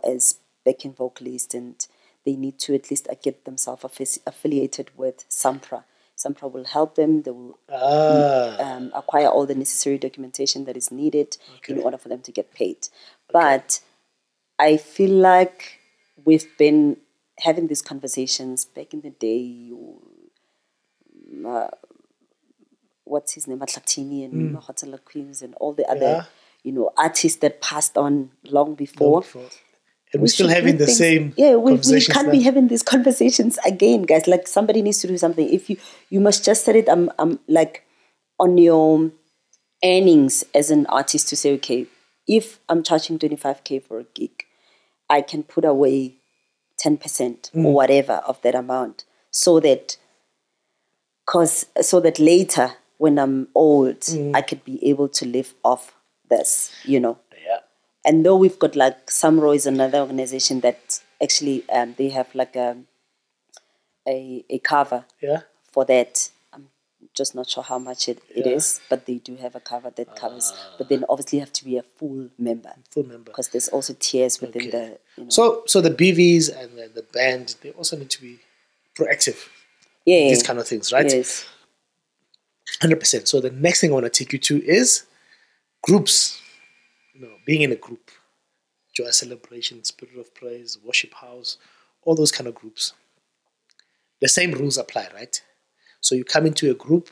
as backing vocalists, and they need to at least get themselves affiliated with SAMPRA. Sampra will help them. They will acquire all the necessary documentation that is needed in order for them to get paid. But I feel like we've been having these conversations back in the day. What's his name? Atlatini and Hotel Queens and all the other, artists that passed on long before. And we're still having the same we can't be having these conversations again, guys. Like, somebody needs to do something. If you must just set it like on your earnings as an artist to say, okay, if I'm charging 25K for a gig, I can put away 10% or whatever of that amount, so that later when I'm old, I could be able to live off this, Yeah. And though we've got like Samro is another organization that actually they have like a cover for that. I'm just not sure how much it is, but they do have a cover that covers. But then obviously you have to be a full member. Because there's also tiers within the. So the BVs and the band, they also need to be proactive. Yeah. These kind of things, right? Yes. 100%. So the next thing I want to take you to is groups. Being in a group, joy celebration, spirit of praise, worship house, all those kind of groups. The same rules apply, right? So you come into a group,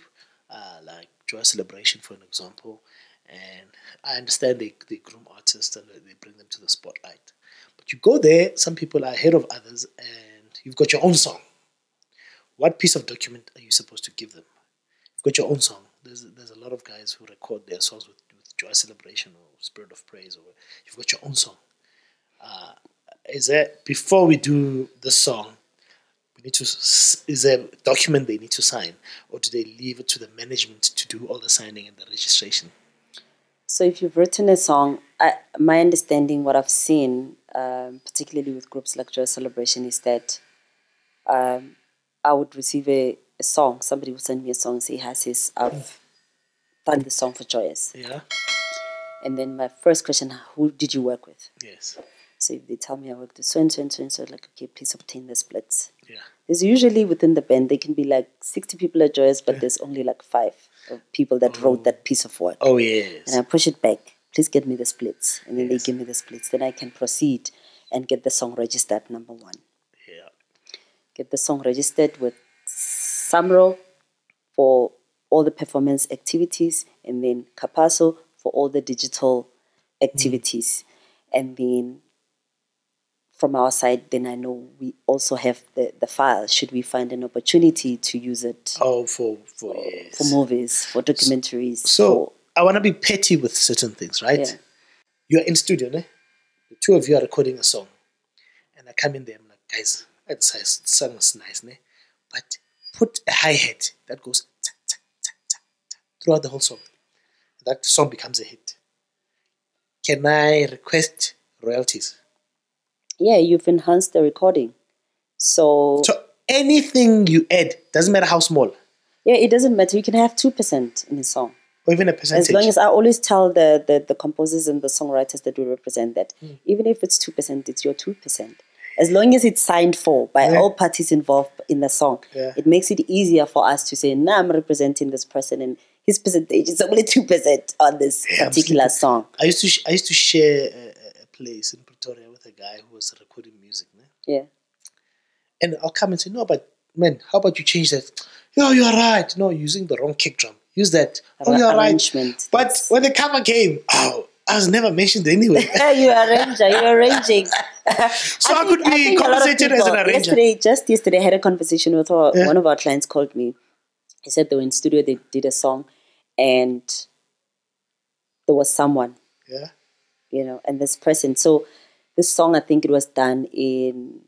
like joy celebration, for an example, and I understand they groom artists and they bring them to the spotlight. But you go there, some people are ahead of others, and you've got your own song. What piece of document are you supposed to give them? You've got your own song. There's a lot of guys who record their songs with joy celebration or spirit of praise, or you've got your own song. Is there, before we do the song, is there a document they need to sign, or do they leave it to the management to do all the signing and the registration? So if you've written a song, my understanding, what I've seen, particularly with groups like Joy Celebration, is that I would receive a song. Somebody would send me a song, say, I've done the song for Joyous. Yeah. And then my first question, who did you work with? Yes. So if they tell me I worked with so and so and so and so, like, okay, please obtain the splits. Yeah. There's usually within the band, there can be like 60 people at Joyous, but there's only like 5 people that wrote that piece of work. Oh, yes. And I push it back. Please get me the splits. And then they give me the splits. Then I can proceed and get the song registered, number 1. Yeah. Get the song registered with Samro for all the performance activities, and then Capasso for all the digital activities. And then from our side, then I know we also have the file, should we find an opportunity to use it for movies, for documentaries. So I want to be petty with certain things, right? Yeah. You're in studio, ne? The two of you are recording a song. And I come in there, I'm like, guys, that song is nice, ne? But put a hi-hat that goes throughout the whole song. That song becomes a hit. Can I request royalties? Yeah, you've enhanced the recording. So anything you add, doesn't matter how small. Yeah, it doesn't matter. You can have 2% in a song. Or even a percentage. As long as I always tell the composers and the songwriters that we represent that, even if it's 2%, it's your 2%. As long as it's signed for by all parties involved in the song, it makes it easier for us to say, I'm representing this person and his percentage is only 2% on this particular song. I used to share a place in Pretoria with a guy who was recording music. Ne? Yeah. And I'll come and say, no, but man, how about you change that? No, you're right. No, using the wrong kick drum. Use that. Oh, you're right. But when the cover came, I was never mentioned anyway. You're arranging. So I could be compensated as an arranger. Yesterday, I had a conversation with one of our clients called me. He said they were in studio, they did a song, and there was someone. Yeah. And this person. So this song, I think it was done in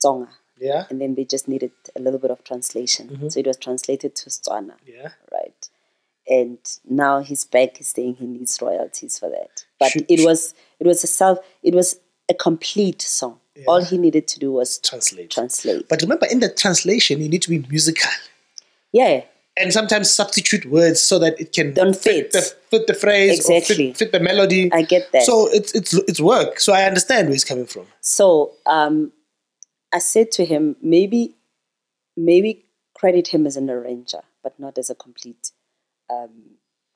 Tsonga. Yeah. And then they just needed a little bit of translation. Mm-hmm. So it was translated to Tswana. Yeah. Right. And now he's back, he's saying he needs royalties for that. But it was a complete song. Yeah. All he needed to do was translate. But remember, in the translation, you need to be musical. Yeah. And sometimes substitute words so that it can fit the phrase, exactly. or fit the melody. I get that. So it's work. So I understand where he's coming from. So I said to him, maybe credit him as an arranger, but not as a complete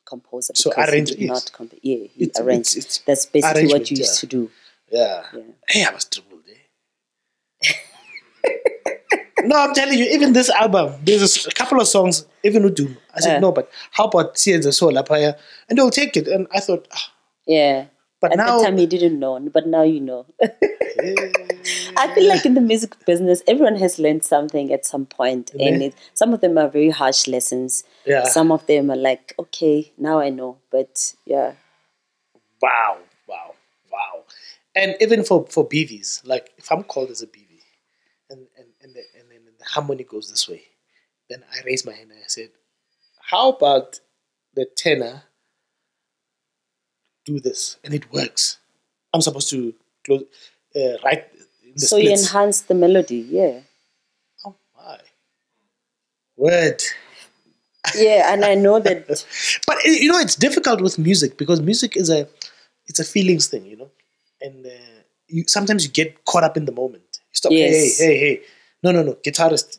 composer. So arranger, yes. He arranged. It's That's basically what you used to do. Yeah. Hey, I was troubled there. No, I'm telling you, even this album, there's a couple of songs, even Udu. I said, no, but how about Sienza Soul Lapaya? And they'll take it. And I thought, yeah. But at now, the time you didn't know, but now you know. I feel like in the music business, everyone has learned something at some point. And some of them are very harsh lessons. Yeah. Some of them are like, okay, now I know. But yeah. Wow. And even for BVs, like if I'm called as a BV and then the harmony goes this way, then I raise my hand and I said, how about the tenor do this? And it works. I'm supposed to close, write in the so splits. You enhance the melody, yeah. Oh my word. Yeah, and I know that. But it's difficult with music because music is it's a feelings thing, and sometimes you get caught up in the moment. You stop. Yes. Hey. No. Guitarist,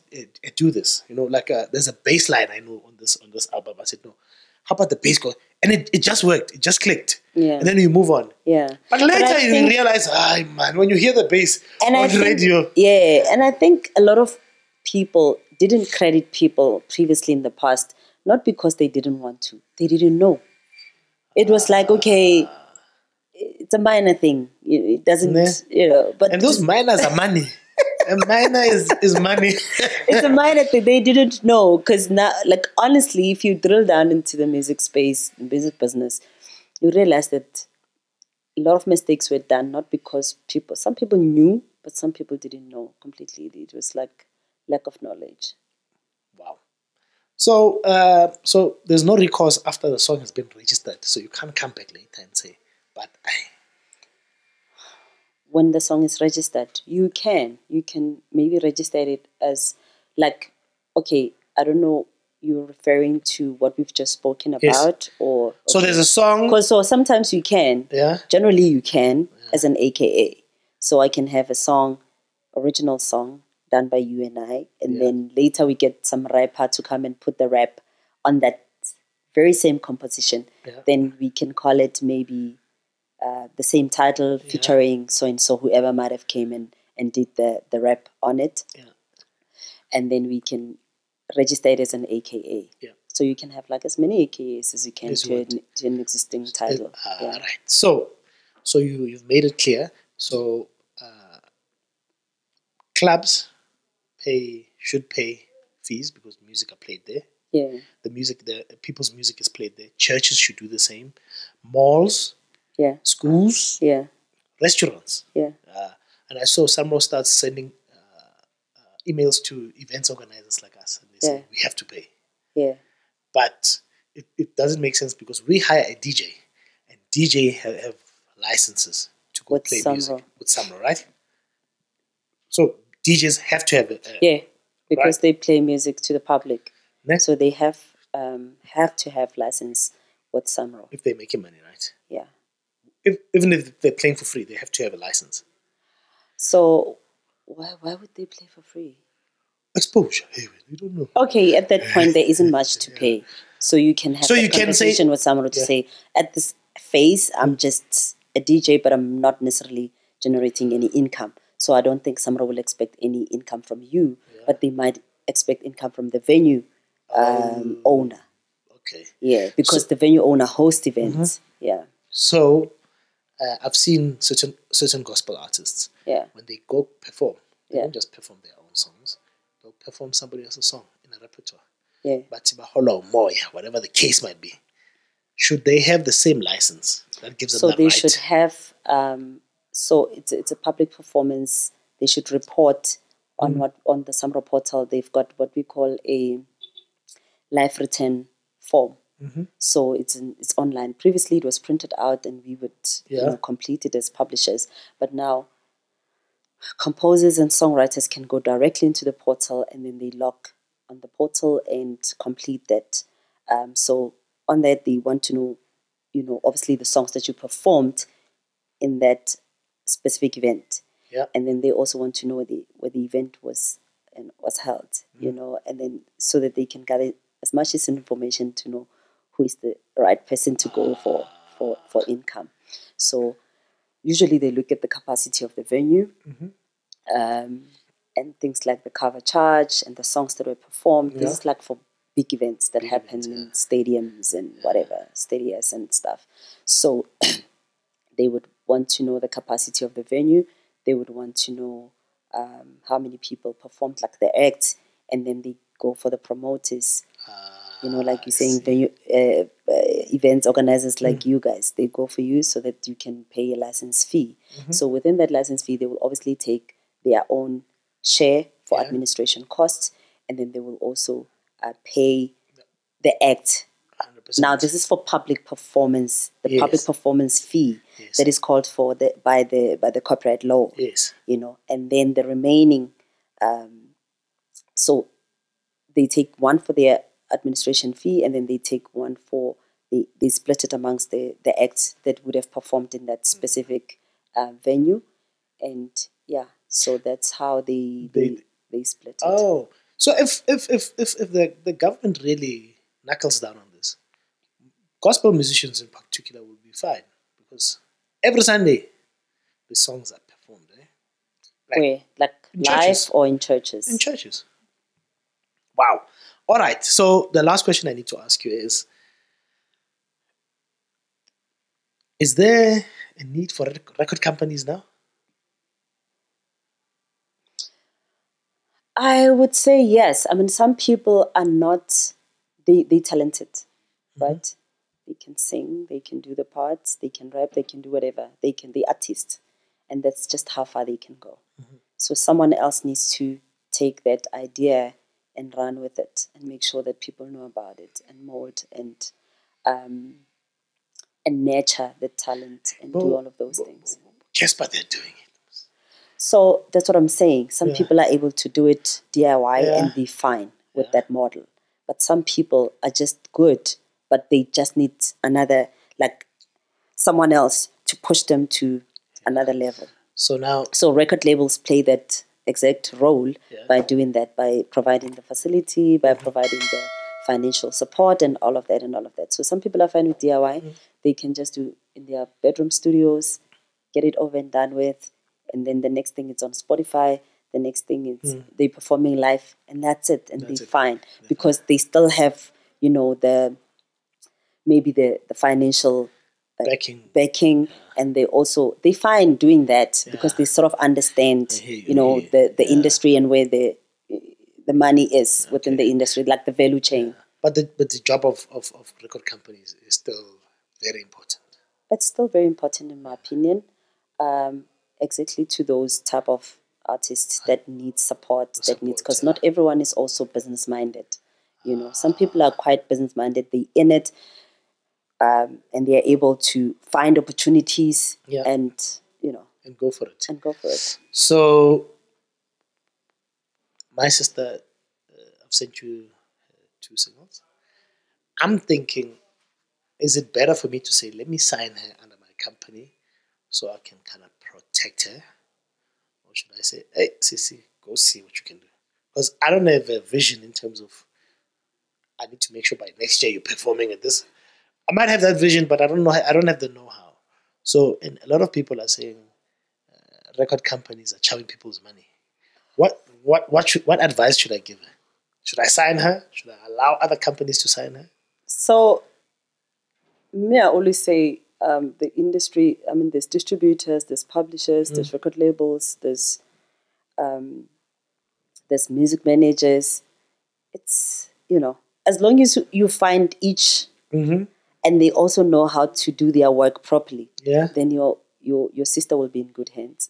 do this. Like there's a bass line I know on this album. I said no. How about the bass go? And it just worked. It just clicked. Yeah. And then you move on. Yeah. But later you realize, man, when you hear the bass on the radio. Yeah, and I think a lot of people didn't credit people previously in the past, not because they didn't want to. They didn't know. It was like, okay, it's a minor thing. It doesn't, But and those minors are money. A minor is money. It's a minor thing. They didn't know because now, like honestly, if you drill down into the music space, the music business, you realize that a lot of mistakes were done not because some people knew, but some people didn't know completely. It was like lack of knowledge. Wow. So there's no recourse after the song has been registered. So you can't come back later and say, but when the song is registered, you can maybe register it as like, okay, I don't know, you're referring to what we've just spoken about, yes. or okay. So there's a song. So sometimes you can. Yeah. Generally, you can as an AKA. So I can have a song, original song done by you and I, and then later we get some rapper to come and put the rap on that very same composition. Yeah. Then we can call it maybe the same title featuring so and so, whoever might have came and did the rap on it. Yeah. And then we can register it as an AKA. Yeah. So you can have like as many AKAs as you can to an existing title. Right. So you've made it clear. So clubs should pay fees because music are played there. Yeah. The people's music is played there. Churches should do the same. Malls. Yeah. Schools. Yeah. Restaurants. Yeah. And I saw some more start sending emails to events organizers like us, and they say we have to pay. Yeah. But it doesn't make sense because we hire a DJ, and DJ have licenses to go play music with Samro, right? So DJs have to have because they play music to the public, yeah. So they have to have license with Samro if they're making money, right? Yeah. Even if they're playing for free, they have to have a license. So why would they play for free? Exposure. Hey, we don't know. Okay, at that point there isn't much to pay, so you can have a conversation with someone to say, at this phase, I'm just a DJ, but I'm not necessarily generating any income. So I don't think Samro will expect any income from you, but they might expect income from the venue owner. Okay. Yeah, because the venue owner hosts events. Mm-hmm. Yeah. So I've seen certain gospel artists. Yeah. When they go perform, they don't just perform their own songs. They'll perform somebody else's song in a repertoire. Yeah. But whatever the case might be, should they have the same license that gives them so that they right? should have. So it's a public performance. They should report on on the Samro portal. They've got what we call a live written form. Mm-hmm. So it's online. Previously, it was printed out, and we would complete it as publishers. But now, composers and songwriters can go directly into the portal, and then they log on the portal and complete that. So on that, they want to know, obviously the songs that you performed in that specific event. Yeah. And then they also want to know where the event was and was held, you know, and then so that they can gather as much as information to know who is the right person to go for income. So usually they look at the capacity of the venue, and things like the cover charge and the songs that were performed. This is like for big events that happen in stadiums and whatever, stadiums and stuff. So they would want to know the capacity of the venue. They would want to know how many people performed, like the acts, and then they go for the promoters. You know, like you're saying, venue events organizers like you guys, they go for you so that you can pay a license fee. So within that license fee, they will obviously take their own share for administration costs, and then they will also pay the act. 100%. Now, this is for public performance, the public performance fee that is called for by the copyright law. You know, and then the remaining, so they take one for their administration fee, and then they take one for they split it amongst the acts that would have performed in that specific venue, and so that's how they split it. Oh, so if the government really knuckles down on this, gospel musicians in particular will be fine, because every Sunday the songs are performed. Where, like live churches. Or in churches? In churches. Wow. All right. So the last question I need to ask you is there a need for record companies now? I would say yes. I mean, some people are not, they talented, right? They can sing, they can do the parts, they can rap, they can do whatever. They're artists. And that's just how far they can go. So someone else needs to take that idea and run with it and make sure that people know about it and mold and nurture the talent and do all of those things. Yes, but they're doing it. So that's what I'm saying. Some people are able to do it DIY and be fine with that model. But some people are just good, but they just need another, like someone else to push them to another level. So record labels play that exact role by doing that, by providing the facility, by providing the financial support and all of that. So some people are fine with DIY. They can just do in their bedroom studios, get it over and done with. And then the next thing it's on Spotify. The next thing is they're performing live, and that's it. And they're fine because they still have, you know, the financial backing, and they're fine doing that because they sort of understand, the industry and where the money is within the industry, like the value chain. But the job of record companies is still very important. It's still very important in my opinion. Exactly to those type of artists that need support, because not everyone is also business minded. You know, some people are quite business minded. They're in it, and they are able to find opportunities and go for it. So, my sister, I've sent you 2 singles. I'm thinking, is it better for me to say, let me sign her under my company so I can kind of protect her? Or should I say, hey, Sissy, go see what you can do? Because I don't have a vision in terms of, I need to make sure by next year you're performing at this. I might have that vision, but I don't know. I don't have the know-how. So, and a lot of people are saying record companies are chowing people's money. What advice should I give her? Should I sign her? Should I allow other companies to sign her? So, me, I always say the industry, I mean, there's distributors, there's publishers, there's record labels, there's music managers. It's, as long as you find each and they also know how to do their work properly, then your sister will be in good hands.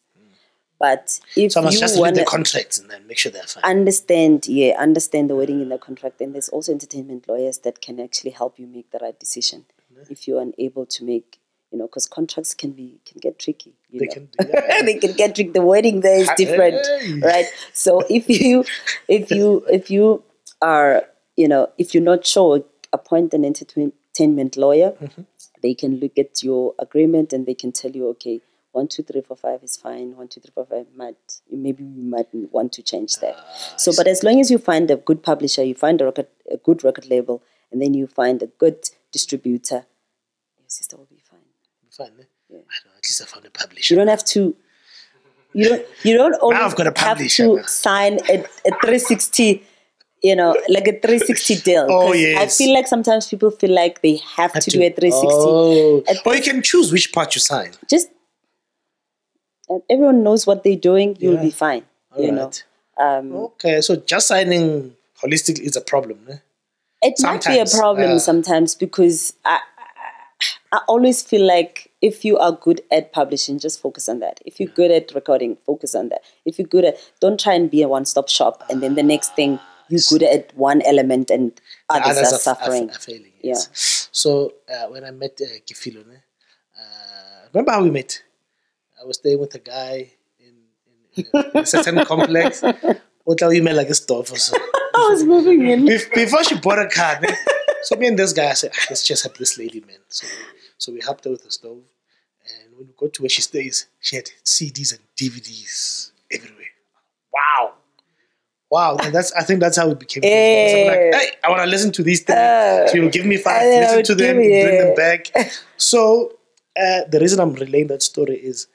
But if so I must just read the contracts and then make sure they're fine. Understand the wording in the contract. And there's also entertainment lawyers that can actually help you make the right decision if you're unable to make, because contracts can get tricky. They can get tricky. The wording there is different, right? So if you are, if you're not sure, appoint an entertainment lawyer. They can look at your agreement and they can tell you, okay, 1, 2, 3, 4, 5 is fine. 1, 2, 3, 4, 5 maybe we might want to change that. But as long as you find a good publisher, you find a good record label, and then you find a good distributor, your sister will be fine. Fine, eh? Yeah. I know, at least I found a publisher. You don't have to. You don't only I've got a have publisher, to man. sign a 360. Like a 360 deal. Oh, yes. I feel like sometimes people feel like they have to do a 360. Or you can choose which part you sign. Just everyone knows what they're doing. You'll be fine. All right. Okay, so just signing holistically is a problem. Eh? It might be a problem sometimes because I always feel like if you are good at publishing, just focus on that. If you're good at recording, focus on that. If you're good at, don't try and be a one-stop shop and then the next thing you're good at one element and others are suffering. Are failing, yes. Yeah. So when I met Kefiloe, remember how we met? I was staying with a guy in a certain complex. What email like a stove or so. I was moving in. Before she bought a car, so me and this guy, I said, let's just help this lady, man. So we helped her with the stove. And when we got to where she stays, she had CDs and DVDs everywhere. Wow. And I think that's how it became. I'm like, hey, I want to listen to these things. So you'll give me 5, listen to them, bring them back. So the reason I'm relaying that story is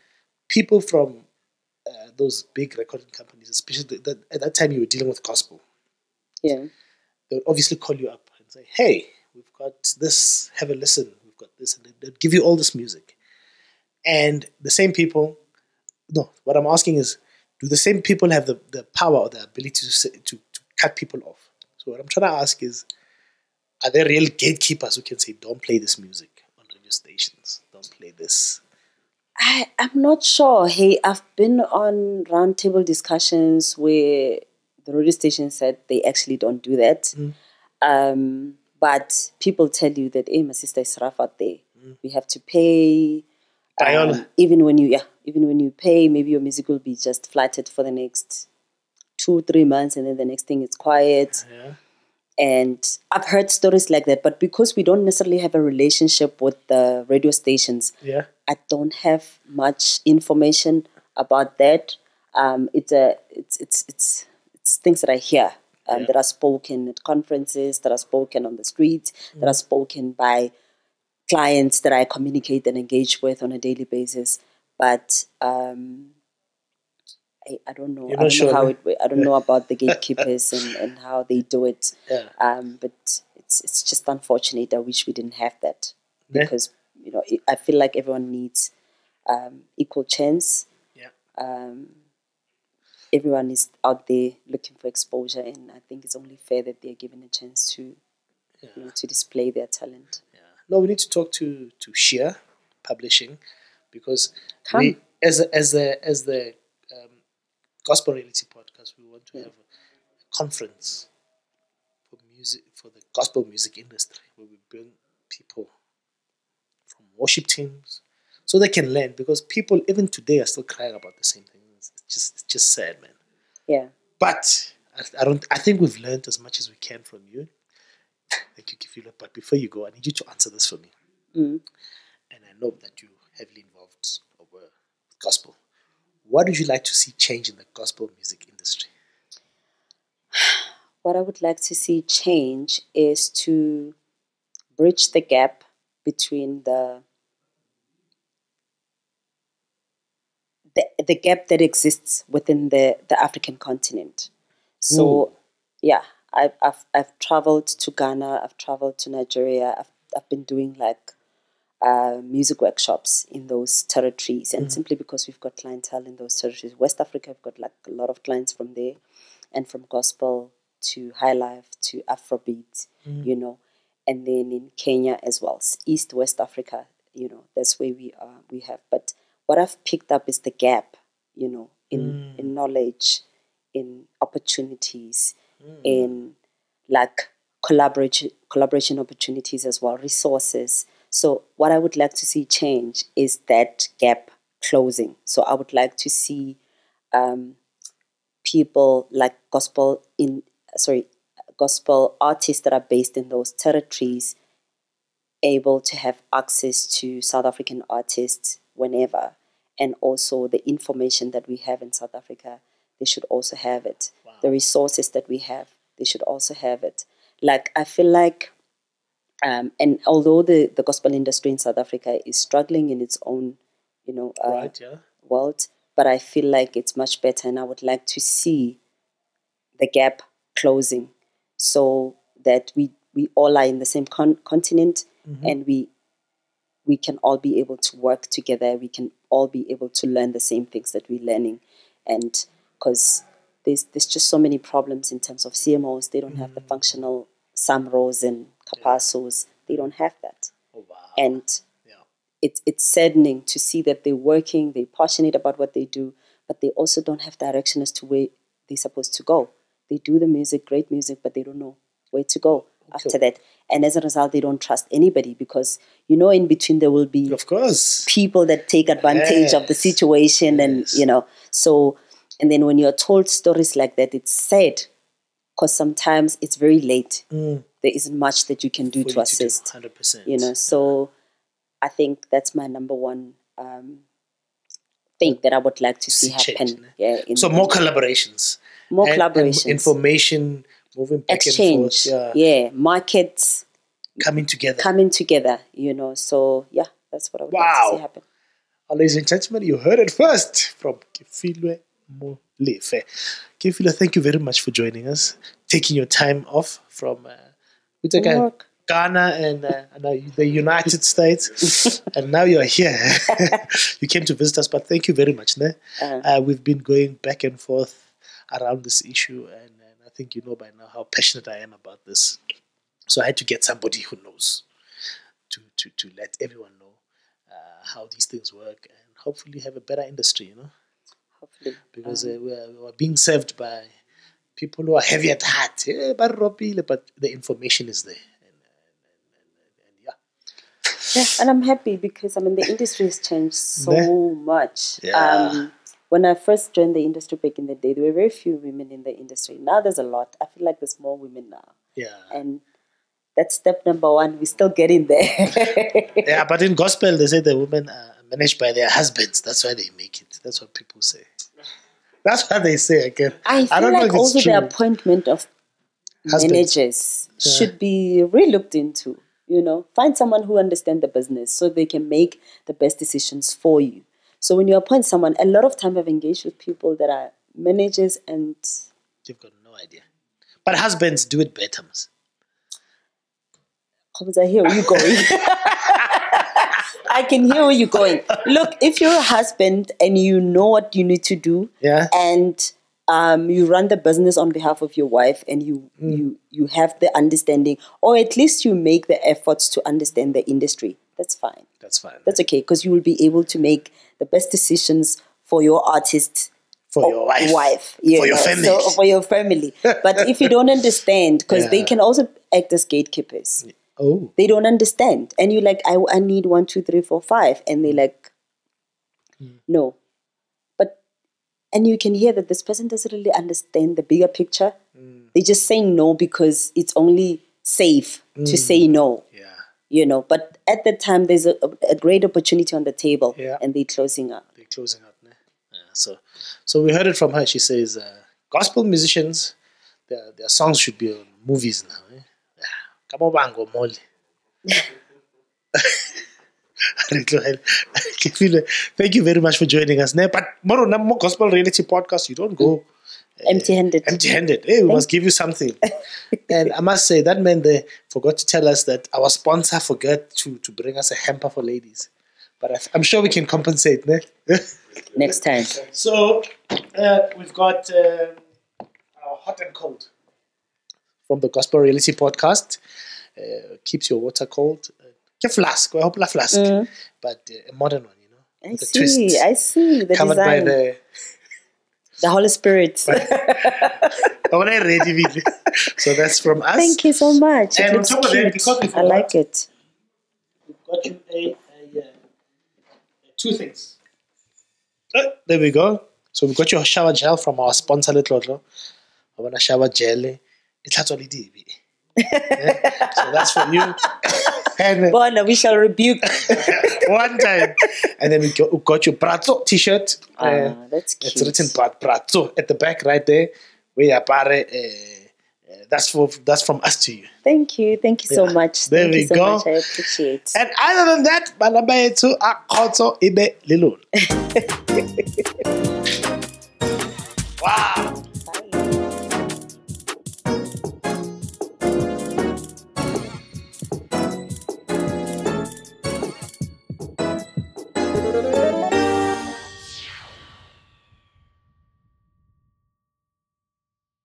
people from those big recording companies, especially at that time you were dealing with gospel. Yeah. They would obviously call you up and say, hey, we've got this, have a listen, we've got this, and they'd give you all this music. And the same people, what I'm asking is, do the same people have the power or the ability to cut people off? So what I'm trying to ask is, are there real gatekeepers who can say, don't play this music on radio stations, don't play this? I'm not sure. Hey, I've been on roundtable discussions where the radio station said they actually don't do that. But people tell you that, hey, my sister is rough out there. We have to pay. Even when you pay, maybe your music will be just flatted for the next 2-3 months, and then the next thing it's quiet. Yeah. And I've heard stories like that, but because we don't necessarily have a relationship with the radio stations, I don't have much information about that. It's things that I hear that are spoken at conferences, that are spoken on the streets, that are spoken by clients that I communicate and engage with on a daily basis. But I don't know. I don't know how I don't know about the gatekeepers and how they do it. But it's just unfortunate. I wish we didn't have that because I feel like everyone needs equal chance. Everyone is out there looking for exposure, and I think it's only fair that they're given a chance to to display their talent. No, we need to talk to Sheer Publishing because we, as the Gospel Reality Podcast, we want to have a conference for the gospel music industry where we bring people from worship teams so they can learn, because people even today are still crying about the same thing. It's just sad, man. Yeah. But I think we've learned as much as we can from you. Thank you, Kefiloe. But before you go, I need you to answer this for me. And I know that you're heavily involved with gospel. What would you like to see change in the gospel music industry? What I would like to see change is to bridge the gap between the gap that exists within the African continent. So, I've traveled to Ghana, I've traveled to Nigeria, I've been doing like music workshops in those territories, and simply because we've got clientele in those territories. West Africa, we've got like a lot of clients from there, and from gospel to high life to Afrobeat, and then in Kenya as well, East West Africa, that's where we are. We have, but what I've picked up is the gap, in knowledge, in opportunities, in like collaboration opportunities as well, resources. So what I would like to see change is that gap closing. So I would like to see people like gospel artists that are based in those territories able to have access to South African artists whenever, and also the information that we have in South Africa, they should also have it. Wow. The resources that we have, they should also have it. Like, I feel like, and although the gospel industry in South Africa is struggling in its own, world, but I feel like it's much better, and I would like to see the gap closing so that we all are in the same continent, and we can all be able to work together. We can all be able to learn the same things that we're learning. And because there's just so many problems in terms of CMOs. They don't have the functional SAMROs and CAPASOs. They don't have that. Oh, wow. And it's saddening to see that they're working, they're passionate about what they do, but they also don't have direction as to where they're supposed to go. They do the music, great music, but they don't know where to go after that. And as a result, they don't trust anybody because, in between there will be, of course, people that take advantage of the situation. And, so, and then when you're told stories like that, it's sad because sometimes it's very late. There isn't much that you can do to assist. 100%. So I think that's my number one thing that I would like to see happen. So more collaborations. More collaborations. And information moving back exchange, and forth. Markets coming together. So that's what I would like to see happen. Ladies and gentlemen, you heard it first from Kefiloe Molefe. Kefiloe, thank you very much for joining us, taking your time off from Ghana and the United States, and now you are here. You came to visit us, but thank you very much. We've been going back and forth around this issue, and I think you know by now how passionate I am about this. So I had to get somebody who knows to let everyone know how these things work and hopefully have a better industry, Hopefully. Because we're being served by people who are heavy at heart, but the information is there. And I'm happy because, the industry has changed so much. When I first joined the industry back in the day, there were very few women in the industry. Now there's a lot. I feel like there's more women now. And that's step number one. We're still getting there. But in gospel, they say the women are managed by their husbands. That's why they make it. That's what people say. That's what they say again. I feel like also the appointment of managers should be re-looked into. Find someone who understands the business so they can make the best decisions for you. So when you appoint someone, a lot of time I've engaged with people that are managers and they've got no idea. But husbands do it better. I hear where you're going. I can hear where you're going. Look, if you're a husband and you know what you need to do, and you run the business on behalf of your wife, and you have the understanding, or at least you make the efforts to understand the industry, that's fine. That's okay, because you will be able to make the best decisions for your artist, for your wife, for your family. So, for your family. But if you don't understand, because they can also act as gatekeepers. Oh. They don't understand. And you're like, I need 1, 2, 3, 4, 5. And they're like, no. And you can hear that this person doesn't really understand the bigger picture. They're just saying no because it's only safe to say no. But at that time, there's a great opportunity on the table, and they're closing out. So we heard it from her. She says, gospel musicians, their songs should be on movies now. Thank you very much for joining us. But more gospel reality podcast, you don't go empty-handed. Hey, we must give you something. And I must say that man they forgot to tell us that our sponsor forgot to bring us a hamper for ladies. But I'm sure we can compensate. Next time. So we've got our hot and cold from the Gospel Reality podcast. Keeps your water cold. A flask, I hope a flask, but a modern one, I see the covered design. By the Holy Spirit. So that's from us. Thank you so much. And on top of that, because we forgot, I like it. We've got you a 2 things. There we go. So we've got your shower gel from our sponsor, Letlotlo. I want a shower gel. It's actually DB. So that's for you. And Bona, we shall rebuke. one time. And then we got your Brazzo t-shirt. That's cute. It's written Brazzo at the back right there. We are that's from us to you. Thank you so much. There Thank we you so go. much. I appreciate. And other than that, Balaba Etu Akotso Ibe Lilun.